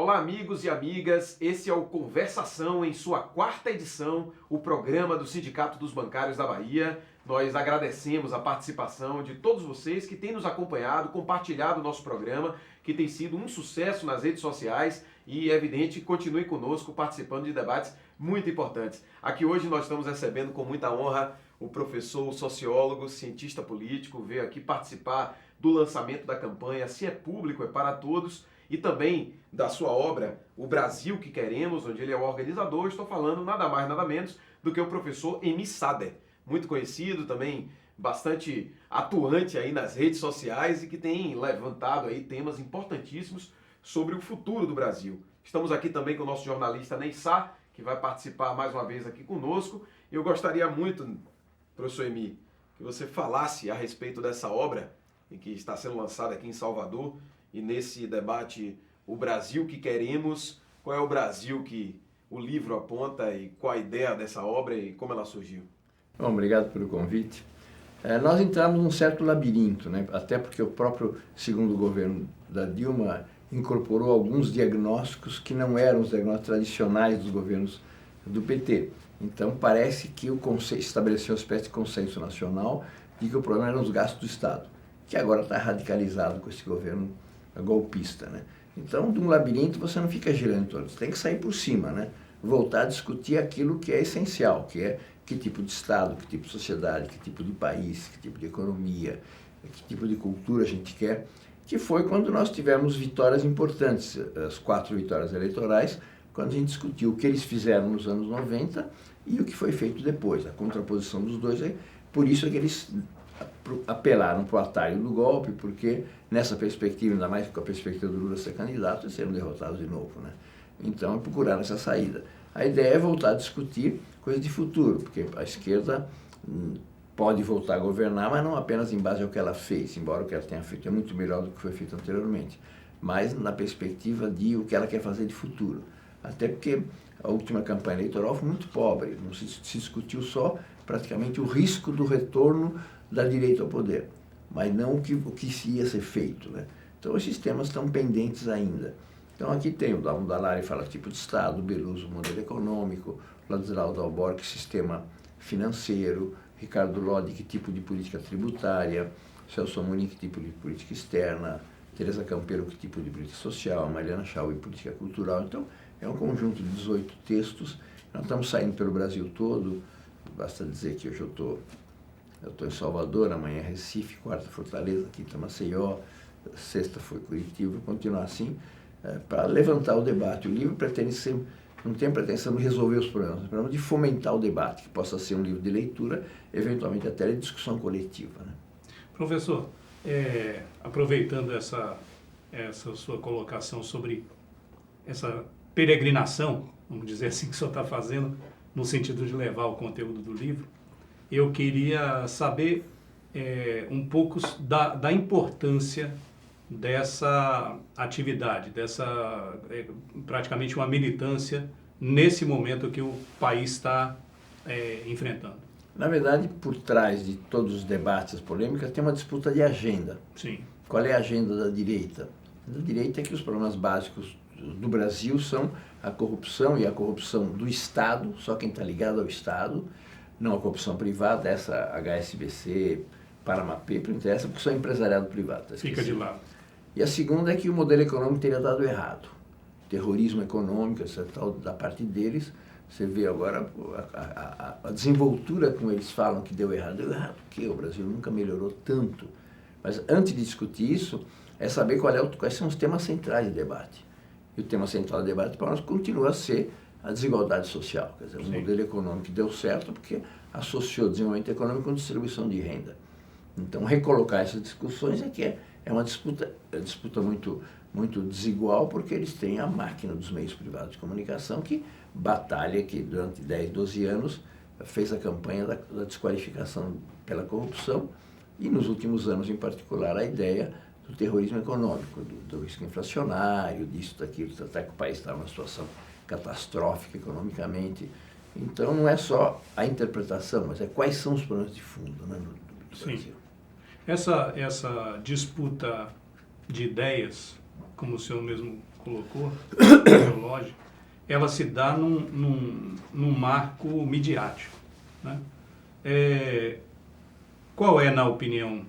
Olá, amigos e amigas, esse é o Conversação em sua quarta edição, o programa do Sindicato dos Bancários da Bahia. Nós agradecemos a participação de todos vocês que têm nos acompanhado, compartilhado o nosso programa, que tem sido um sucesso nas redes sociais e, é evidente, continue conosco participando de debates muito importantes. Aqui hoje nós estamos recebendo com muita honra o professor, o sociólogo, cientista político, veio aqui participar do lançamento da campanha Se é Público, é para Todos, e também da sua obra O Brasil que Queremos, onde ele é o organizador. Estou falando nada mais, nada menos do que o professor Emi Sader, muito conhecido, também bastante atuante aí nas redes sociais e que tem levantado aí temas importantíssimos sobre o futuro do Brasil. Estamos aqui também com o nosso jornalista Ney Sá, que vai participar mais uma vez aqui conosco. Eu gostaria muito, professor Emi, que você falasse a respeito dessa obra que está sendo lançada aqui em Salvador, e nesse debate, o Brasil que queremos, qual é o Brasil que o livro aponta e qual a ideia dessa obra e como ela surgiu? Bom, obrigado pelo convite. Nós entramos num certo labirinto, né? Até porque o próprio segundo governo da Dilma incorporou alguns diagnósticos que não eram os diagnósticos tradicionais dos governos do PT. Então parece que o Conselho estabeleceu uma espécie de consenso nacional de que o problema eram os gastos do Estado, que agora está radicalizado com esse governo golpista, né? Então, de um labirinto você não fica girando em torno, você tem que sair por cima, né? Voltar a discutir aquilo que é essencial, que é que tipo de Estado, que tipo de sociedade, que tipo de país, que tipo de economia, que tipo de cultura a gente quer, que foi quando nós tivemos vitórias importantes, as 4 vitórias eleitorais, quando a gente discutiu o que eles fizeram nos anos 90 e o que foi feito depois, a contraposição dos dois. Por isso é que eles apelaram para o atalho do golpe, porque nessa perspectiva, ainda mais com a perspectiva do Lula ser candidato, eles seriam derrotados de novo, né? Então procuraram essa saída. A ideia é voltar a discutir coisas de futuro, porque a esquerda pode voltar a governar, mas não apenas em base ao que ela fez, embora o que ela tenha feito é muito melhor do que foi feito anteriormente, mas na perspectiva de o que ela quer fazer de futuro. Até porque a última campanha eleitoral foi muito pobre, não se discutiu só praticamente o risco do retorno da direita ao poder, mas não o que se ia ser feito, né? Então esses temas estão pendentes ainda. Então aqui tem o Dallari fala tipo de Estado, o Beluso, modelo econômico, o Ladislau Alborg, sistema financeiro, Ricardo Lodi, que tipo de política tributária, Celso Amorim, que tipo de política externa, Teresa Campelo, que tipo de política social, Mariana Chauí, política cultural. Então é um conjunto de 18 textos. Nós estamos saindo pelo Brasil todo, basta dizer que hoje eu estou em Salvador, amanhã Recife, quarta Fortaleza, quinta Maceió, sexta foi Curitiba, vou continuar assim, para levantar o debate. O livro pretende ser, não tem a pretensão de resolver os problemas, é de fomentar o debate, que possa ser um livro de leitura, eventualmente até de discussão coletiva, né? Professor, aproveitando essa sua colocação sobre essa peregrinação, vamos dizer assim, que o senhor está fazendo, no sentido de levar o conteúdo do livro, eu queria saber um pouco da importância dessa atividade, praticamente uma militância nesse momento que o país está enfrentando. Na verdade, por trás de todos os debates, as polêmicas, tem uma disputa de agenda. Sim. Qual é a agenda da direita? A da direita é que os problemas básicos do Brasil são a corrupção e a corrupção do Estado, só quem está ligado ao Estado, não a corrupção privada, essa HSBC, Paramapê, não interessa, porque são empresariado privado. Tá Fica de lado. E a segunda é que o modelo econômico teria dado errado. Terrorismo econômico, tal, da parte deles, você vê agora a desenvoltura como eles falam que deu errado. Deu errado porque o Brasil nunca melhorou tanto. Mas antes de discutir isso, é saber quais são os temas centrais de debate. E o tema central do debate para nós continua a ser a desigualdade social. Quer dizer, o modelo econômico que deu certo porque associou desenvolvimento econômico com distribuição de renda. Então, recolocar essas discussões é uma disputa muito, muito desigual, porque eles têm a máquina dos meios privados de comunicação que batalha, que durante 10, 12 anos fez a campanha da desqualificação pela corrupção e, nos últimos anos, em particular, a ideia do terrorismo econômico, do risco inflacionário, disso, daquilo, até que o país está numa situação catastrófica economicamente. Então, não é só a interpretação, mas quais são os problemas de fundo, né, do Brasil. Essa disputa de ideias, como o senhor mesmo colocou, ideológica, ela se dá num marco midiático, né? Qual é, na opinião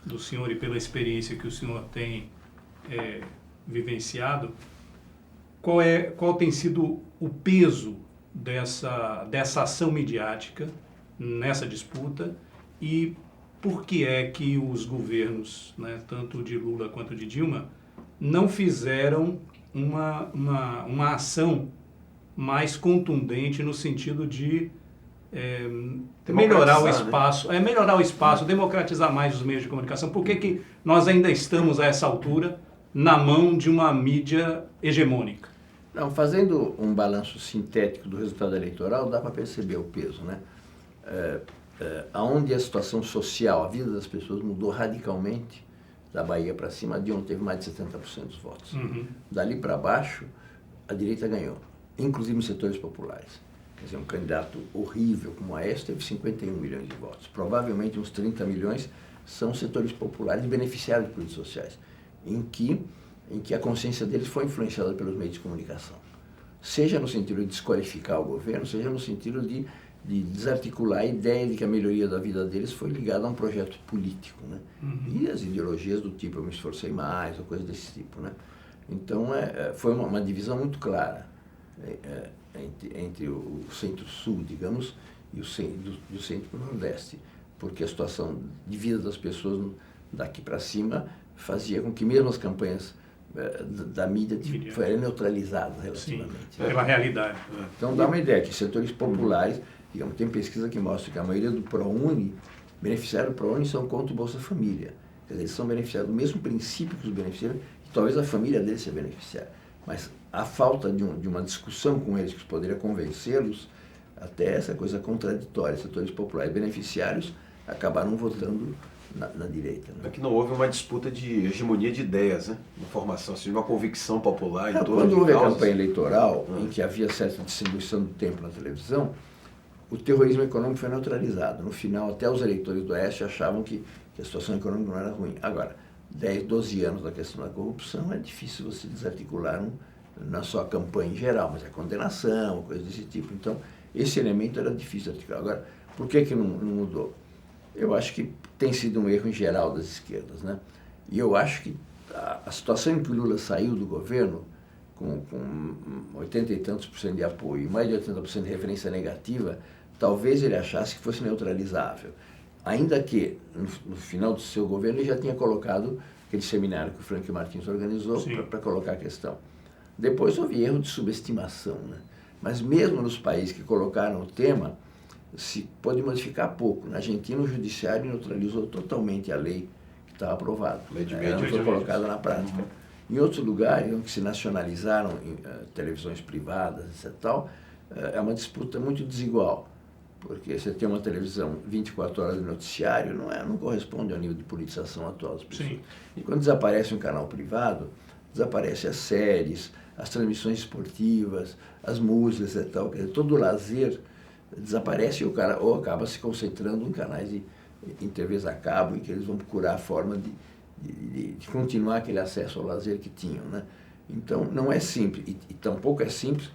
do senhor e pela experiência que o senhor tem vivenciado, qual tem sido o peso dessa ação midiática nessa disputa e por que é que os governos, né, tanto de Lula quanto de Dilma, não fizeram uma ação mais contundente no sentido de melhorar o espaço, né? Melhorar o espaço, democratizar mais os meios de comunicação. Por que nós ainda estamos a essa altura na mão de uma mídia hegemônica? Não, fazendo um balanço sintético do resultado eleitoral, dá para perceber o peso, né? Aonde a situação social, a vida das pessoas mudou radicalmente, da Bahia para cima, a Dilma teve mais de 70% dos votos. Uhum. Dali para baixo, a direita ganhou, inclusive nos setores populares. Quer dizer, um candidato horrível como a Aécio teve 51 milhões de votos. Provavelmente uns 30 milhões são setores populares beneficiários de políticas sociais, em que a consciência deles foi influenciada pelos meios de comunicação. Seja no sentido de desqualificar o governo, seja no sentido de desarticular a ideia de que a melhoria da vida deles foi ligada a um projeto político, né? Uhum. E as ideologias do tipo, eu me esforcei mais, ou coisa desse tipo, né? Então, foi uma divisão muito clara entre o centro-sul, digamos, e do centro para o nordeste, porque a situação de vida das pessoas daqui para cima fazia com que mesmo as campanhas da mídia fossem neutralizadas relativamente. Sim, pela realidade. Então, dá uma ideia que setores populares, digamos, tem pesquisa que mostra que a maioria do ProUni, beneficiários do ProUni são contra o Bolsa Família. Quer dizer, eles são beneficiários do mesmo princípio que os beneficiários, e talvez a família deles seja beneficiária. Mas a falta de uma discussão com eles que poderia convencê-los, até essa coisa contraditória, setores populares beneficiários acabaram votando na direita. Né? É que não houve uma disputa de hegemonia de ideias, né? Uma formação, assim, uma convicção popular em torno de causas. Quando houve a campanha eleitoral, em que havia certa distribuição do tempo na televisão, o terrorismo econômico foi neutralizado. No final, até os eleitores do Oeste achavam que a situação econômica não era ruim. Agora, 10, 12 anos da questão da corrupção, é difícil você desarticular na sua campanha em geral, mas é condenação, coisa desse tipo. Então, esse elemento era difícil de articular. Agora, por que não mudou? Eu acho que tem sido um erro em geral das esquerdas, né? E eu acho que a situação em que o Lula saiu do governo, com 80 e tantos % de apoio e mais de 80% de referência negativa, talvez ele achasse que fosse neutralizável. Ainda que, no final do seu governo, ele já tinha colocado aquele seminário que o Frank Martins organizou para colocar a questão. Depois houve erro de subestimação, né? Mas mesmo nos países que colocaram o tema, se pode modificar pouco. Na Argentina, o judiciário neutralizou totalmente a lei que estava aprovada. Ela não foi colocada na prática. Em outros lugares, que se nacionalizaram televisões privadas, etc. Tal, é uma disputa muito desigual. Porque você tem uma televisão 24 horas de noticiário, não corresponde ao nível de politização atual das pessoas. Sim. E quando desaparece um canal privado, desaparecem as séries, as transmissões esportivas, as músicas e tal. Quer dizer, todo o lazer desaparece e o cara ou acaba se concentrando em canais em TVs a cabo, em que eles vão procurar a forma de continuar aquele acesso ao lazer que tinham, né? Então, não é simples, e tampouco é simples,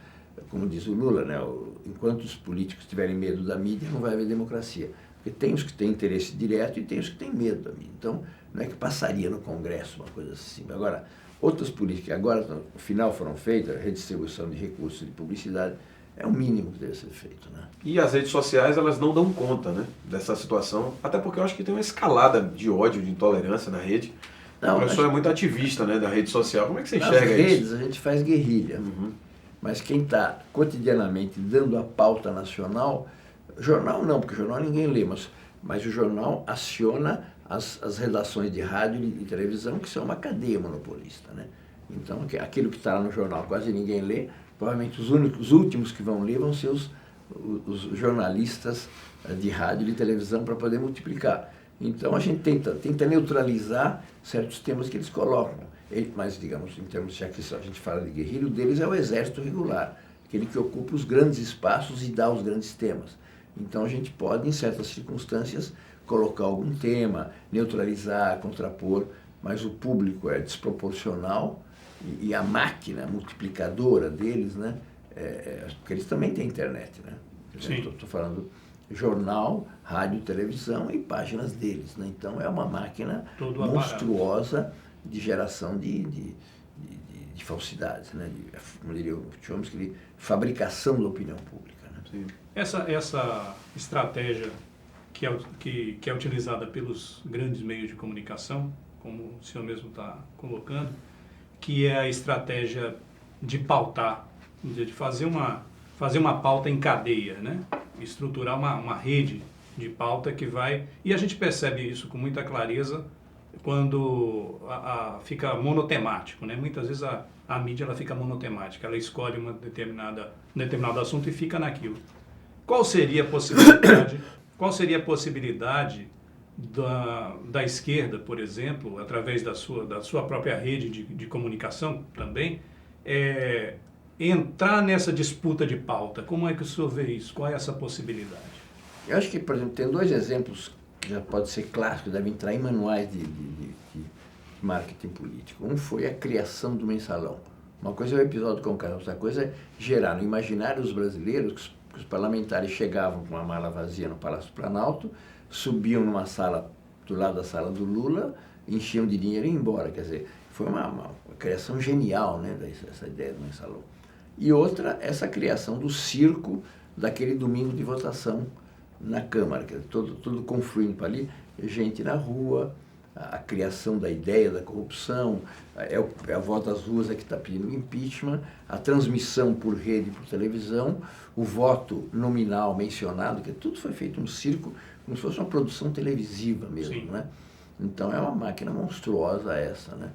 como diz o Lula, né? Enquanto os políticos tiverem medo da mídia, não vai haver democracia. Porque tem os que têm interesse direto e tem os que têm medo da mídia. Então, não é que passaria no Congresso, uma coisa assim. Agora, outras políticas que agora, no final, foram feitas, a redistribuição de recursos de publicidade, é o mínimo que deve ser feito, né? E as redes sociais, elas não dão conta, né, dessa situação, até porque eu acho que tem uma escalada de ódio, de intolerância na rede. O professor é muito ativista, né, da rede social. Como é que você enxerga isso? Nas redes a gente faz guerrilha, mas quem está cotidianamente dando a pauta nacional, jornal não, porque jornal ninguém lê, mas o jornal aciona as redações de rádio e televisão, que são uma cadeia monopolista, né? Então, aquilo que está lá no jornal quase ninguém lê, provavelmente os últimos que vão ler vão ser os jornalistas de rádio e de televisão para poder multiplicar. Então a gente tenta neutralizar certos temas que eles colocam. Mas, digamos, em termos de a gente fala de guerrilha, o deles é o exército regular, aquele que ocupa os grandes espaços e dá os grandes temas. Então a gente pode, em certas circunstâncias, colocar algum tema, neutralizar, contrapor, mas o público é desproporcional E a máquina multiplicadora deles, né? Porque eles também têm internet, né? Estou falando jornal, rádio, televisão e páginas deles, né? Então é uma máquina monstruosa de geração de falsidades, né? Como diria o Chomsky, de fabricação da opinião pública, né? Sim. Essa estratégia que é utilizada pelos grandes meios de comunicação, como o senhor mesmo está colocando, que é a estratégia de pautar, de fazer uma pauta em cadeia, né? Estruturar uma rede de pauta que vai... E a gente percebe isso com muita clareza quando fica monotemático, né? Muitas vezes a mídia ela fica monotemática, ela escolhe um determinado assunto e fica naquilo. Qual seria a possibilidade da esquerda, por exemplo, através da sua própria rede de comunicação também, entrar nessa disputa de pauta? Como é que o senhor vê isso? Qual é essa possibilidade? Eu acho que, por exemplo, tem dois exemplos que já pode ser clássicos, devem entrar em manuais de marketing político. Um foi a criação do mensalão. Uma coisa é o episódio concreto, outra coisa é gerar no imaginário dos brasileiros que os parlamentares chegavam com uma mala vazia no Palácio do Planalto, subiam numa sala do lado da sala do Lula, enchiam de dinheiro e iam embora. Quer dizer, foi uma criação genial, né, essa ideia do mensalão. E outra, essa criação do circo daquele domingo de votação na Câmara, quer dizer, todo confluindo para ali, gente na rua, a criação da ideia da corrupção, a voz das ruas que está pedindo impeachment, a transmissão por rede, por televisão, o voto nominal mencionado, que tudo foi feito no circo, como se fosse uma produção televisiva mesmo, né? Então é uma máquina monstruosa essa, né?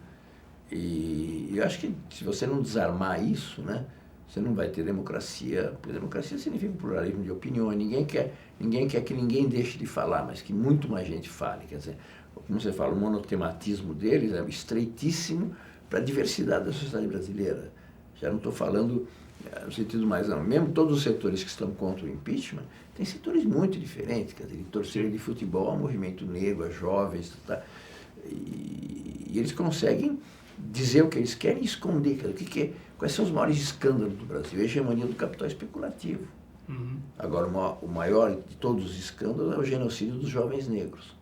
E eu acho que se você não desarmar isso, né, você não vai ter democracia, porque democracia significa pluralismo de opiniões, ninguém quer que ninguém deixe de falar, mas que muito mais gente fale, quer dizer, como você fala, o monotematismo deles é estreitíssimo para a diversidade da sociedade brasileira. Já não estou falando no sentido mais amplo. Mesmo todos os setores que estão contra o impeachment, tem setores muito diferentes, quer dizer, de torcida de futebol ao movimento negro, a jovens, tá? E eles conseguem dizer o que eles querem e esconder. Quais são os maiores escândalos do Brasil? A hegemonia do capital especulativo. Uhum. Agora, o maior de todos os escândalos é o genocídio dos jovens negros,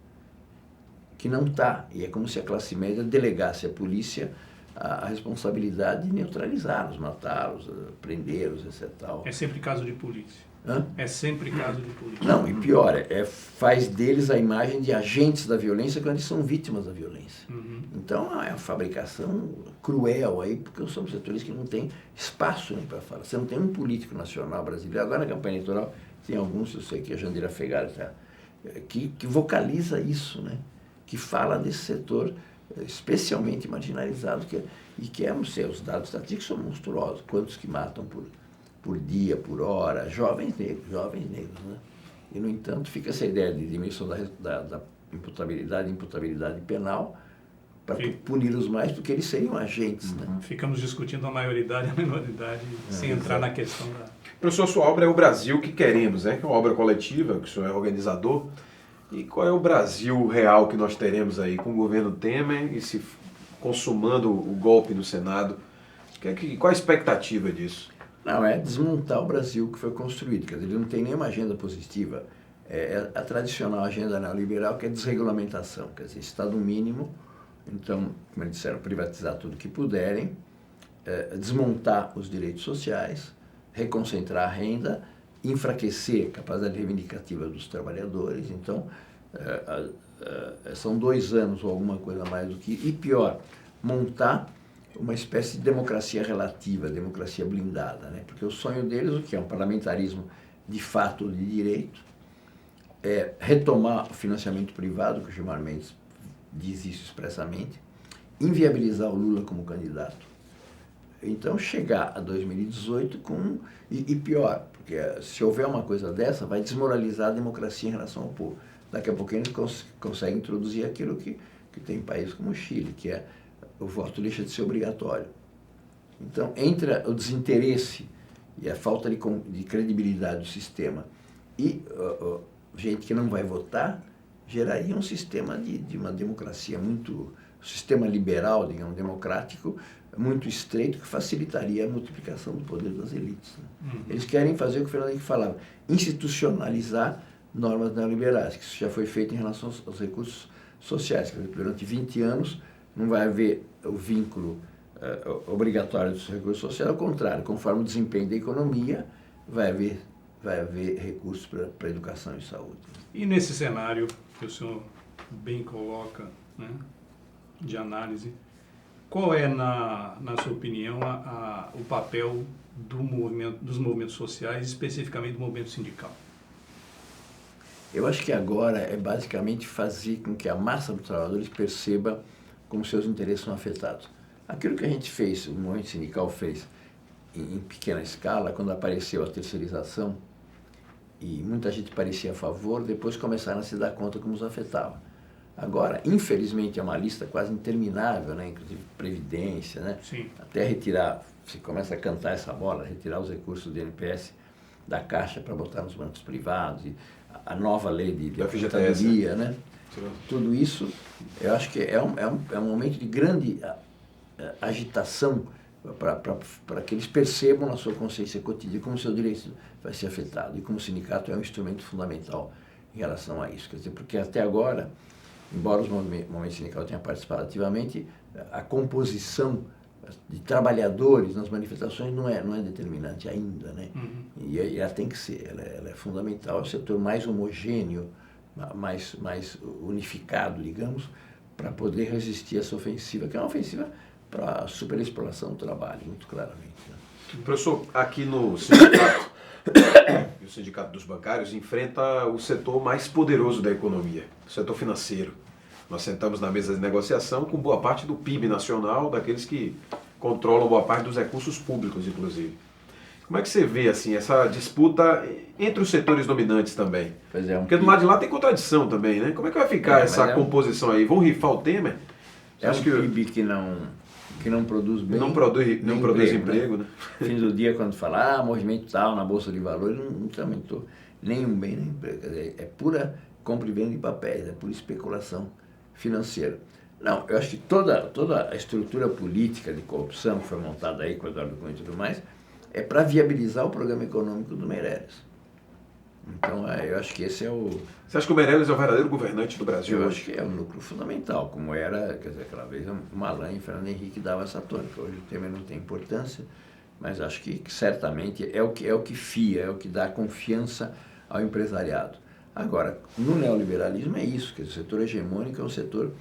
que não está, e é como se a classe média delegasse à polícia a responsabilidade de neutralizá-los, matá-los, prendê-los, etc. Tal. É sempre caso de polícia. Hã? É sempre caso de polícia. Não, e pior, faz deles a imagem de agentes da violência quando eles são vítimas da violência. Uhum. Então é uma fabricação cruel aí, porque são setores que não têm espaço nem para falar. Você não tem um político nacional brasileiro, agora na campanha eleitoral tem alguns, eu sei que a Jandira Fegali que vocaliza isso, né? Que fala desse setor especialmente marginalizado, os dados estatísticos são monstruosos, quantos que matam por dia, por hora, jovens negros, né? E, no entanto, fica essa ideia de dimensão da imputabilidade penal para punir-os mais, porque eles seriam agentes, né? Ficamos discutindo a maioridade e a minoridade, sem entrar na questão da... Professor, sua obra é O Brasil que Queremos, né? Que é uma obra coletiva, que o senhor é organizador. E qual é o Brasil real que nós teremos aí com o governo Temer e se consumando o golpe no Senado? Qual a expectativa disso? Não, é desmontar o Brasil que foi construído. Quer dizer, ele não tem nenhuma agenda positiva. É a tradicional agenda neoliberal, que é desregulamentação. Quer dizer, Estado mínimo, então, como eles disseram, privatizar tudo que puderem, desmontar os direitos sociais, reconcentrar a renda, enfraquecer a capacidade reivindicativa dos trabalhadores. Então, são 2 anos ou alguma coisa mais do que... E pior, montar uma espécie de democracia relativa, democracia blindada, né? Porque o sonho deles, o que é um parlamentarismo de fato de direito, é retomar o financiamento privado, que o Gilmar Mendes diz isso expressamente, inviabilizar o Lula como candidato. Então, chegar a 2018 com... E pior, porque se houver uma coisa dessa, vai desmoralizar a democracia em relação ao povo. Daqui a pouco eles conseguem introduzir aquilo que tem em países como o Chile, que é o voto deixa de ser obrigatório. Então, entre o desinteresse e a falta de credibilidade do sistema e gente que não vai votar, geraria um sistema de uma democracia muito sistema liberal, digamos, democrático, muito estreito, que facilitaria a multiplicação do poder das elites. Né? Eles querem fazer o que o Fernando Henrique falava, institucionalizar normas neoliberais, que isso já foi feito em relação aos recursos sociais. Quer dizer, durante 20 anos não vai haver o vínculo obrigatório dos recursos sociais, ao contrário, conforme o desempenho da economia, vai haver recursos para educação e saúde. E nesse cenário que o senhor bem coloca, né, de análise, qual é, na sua opinião, o papel dos movimentos sociais, especificamente do movimento sindical? Eu acho que agora é basicamente fazer com que a massa dos trabalhadores perceba como seus interesses são afetados. Aquilo que a gente fez, o movimento sindical fez em pequena escala, quando apareceu a terceirização, e muita gente parecia a favor, depois começaram a se dar conta como os afetava. Agora, infelizmente, é uma lista quase interminável, né? Inclusive previdência, né? Sim. Até retirar, se começa a cantar essa bola, retirar os recursos do INPS da Caixa para botar nos bancos privados, e a nova lei de aposentadoria, né? Tudo isso, eu acho que é um momento de grande agitação para que eles percebam na sua consciência cotidiana como o seu direito vai ser afetado, e como o sindicato é um instrumento fundamental em relação a isso. Quer dizer, porque até agora, embora os movimentos sindicais tenham participado ativamente, a composição de trabalhadores nas manifestações não é determinante ainda, né? E ela tem que ser, ela é fundamental, é o setor mais homogêneo, mais unificado, digamos, para poder resistir a essa ofensiva, que é uma ofensiva para a superexploração do trabalho, muito claramente. Né? Professor, aqui no sindicato, o Sindicato dos Bancários enfrenta o setor mais poderoso da economia, o setor financeiro. Nós sentamos na mesa de negociação com boa parte do PIB nacional, daqueles que controlam boa parte dos recursos públicos, inclusive. Como é que você vê assim, essa disputa entre os setores dominantes também? Pois é, porque do lado de lá tem contradição também, né? Como é que vai ficar essa composição aí? Vão rifar o Temer? É um PIB que não produz bem. Não produz emprego, né? No fim do dia, quando fala, movimento tal na Bolsa de Valores, não aumentou nenhum bem, nem emprego. Quer dizer, é pura compra e venda de papéis, é pura especulação financeira. Não, eu acho que toda a estrutura política de corrupção que foi montada aí com o Eduardo Cunha e tudo mais, é para viabilizar o programa econômico do Meirelles. Então, eu acho que esse é o... Você acha que o Meirelles é o verdadeiro governante do Brasil? Eu acho que é o núcleo fundamental, como era, quer dizer, aquela vez o Malan e Fernando Henrique davam essa tônica. Hoje o Temer não tem importância, mas acho que certamente é o que fia, é o que dá confiança ao empresariado. Agora, no neoliberalismo é isso, que o setor hegemônico é o setor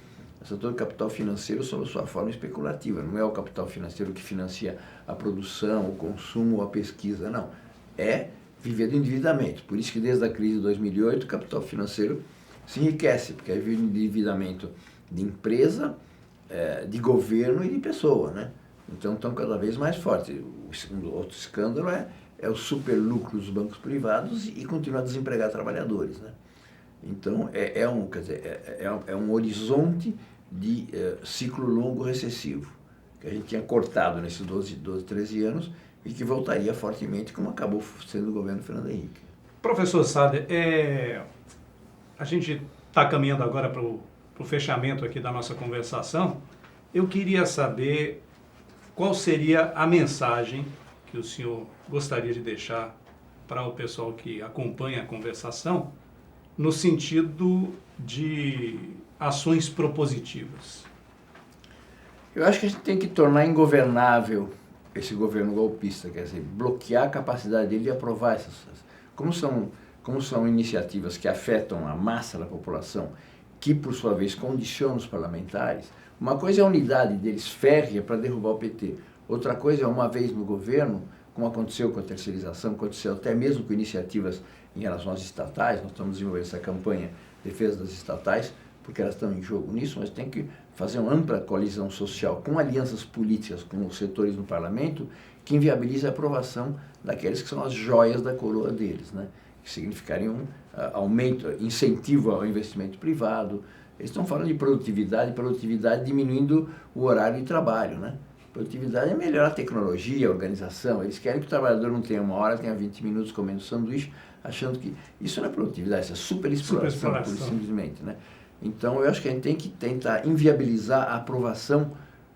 do capital financeiro sob sua forma especulativa. Não é o capital financeiro que financia a produção, o consumo ou a pesquisa, não. É viver do endividamento. Por isso que desde a crise de 2008 o capital financeiro se enriquece, porque é viver do endividamento de empresa, de governo e de pessoa, né? Então estão cada vez mais fortes. O outro escândalo é o superlucro dos bancos privados e continuar a desempregar trabalhadores, né? Então é um horizonte de ciclo longo recessivo, que a gente tinha cortado nesses 12, 13 anos e que voltaria fortemente, como acabou sendo o governo Fernando Henrique. Professor Sader, a gente está caminhando agora para o fechamento aqui da nossa conversação. Eu queria saber qual seria a mensagem que o senhor gostaria de deixar para o pessoal que acompanha a conversação, no sentido de ações propositivas. Eu acho que a gente tem que tornar ingovernável esse governo golpista, quer dizer, bloquear a capacidade dele de aprovar essas. Como são iniciativas que afetam a massa da população, que por sua vez condicionam os parlamentares, uma coisa é a unidade deles férrea para derrubar o PT, outra coisa é uma vez no governo, como aconteceu com a terceirização, aconteceu até mesmo com iniciativas em relação às estatais. Nós estamos desenvolvendo essa campanha de defesa das estatais, porque elas estão em jogo nisso, mas tem que fazer uma ampla colisão social com alianças políticas com os setores no parlamento que inviabilize a aprovação daqueles que são as joias da coroa deles, né? Que significariam aumento, incentivo ao investimento privado. Eles estão falando de produtividade diminuindo o horário de trabalho, né? Produtividade é melhorar a tecnologia, a organização. Eles querem que o trabalhador não tenha 1 hora, tenha 20 minutos comendo sanduíche, achando que isso não é produtividade, isso é superexploração, pura e simplesmente, né? Então, eu acho que a gente tem que tentar inviabilizar a aprovação,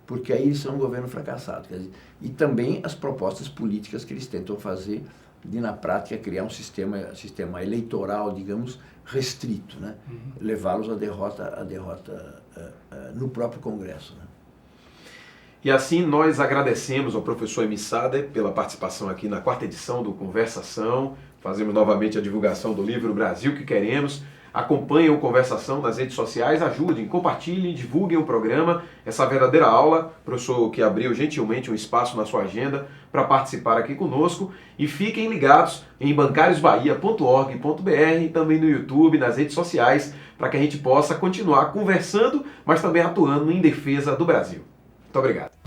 porque aí eles são um governo fracassado. Quer dizer, e também as propostas políticas que eles tentam fazer de, na prática, criar um sistema eleitoral, digamos, restrito, né? Levá-los à derrota no próprio Congresso, né? E assim nós agradecemos ao professor Emi Sader pela participação aqui na 4ª edição do Conversação. Fazemos novamente a divulgação do livro Brasil que Queremos. Acompanhem o Conversação nas redes sociais, ajudem, compartilhem, divulguem o programa, essa verdadeira aula, professor que abriu gentilmente um espaço na sua agenda para participar aqui conosco. E fiquem ligados em bancariosbahia.org.br e também no YouTube, nas redes sociais, para que a gente possa continuar conversando, mas também atuando em defesa do Brasil. Muito obrigado.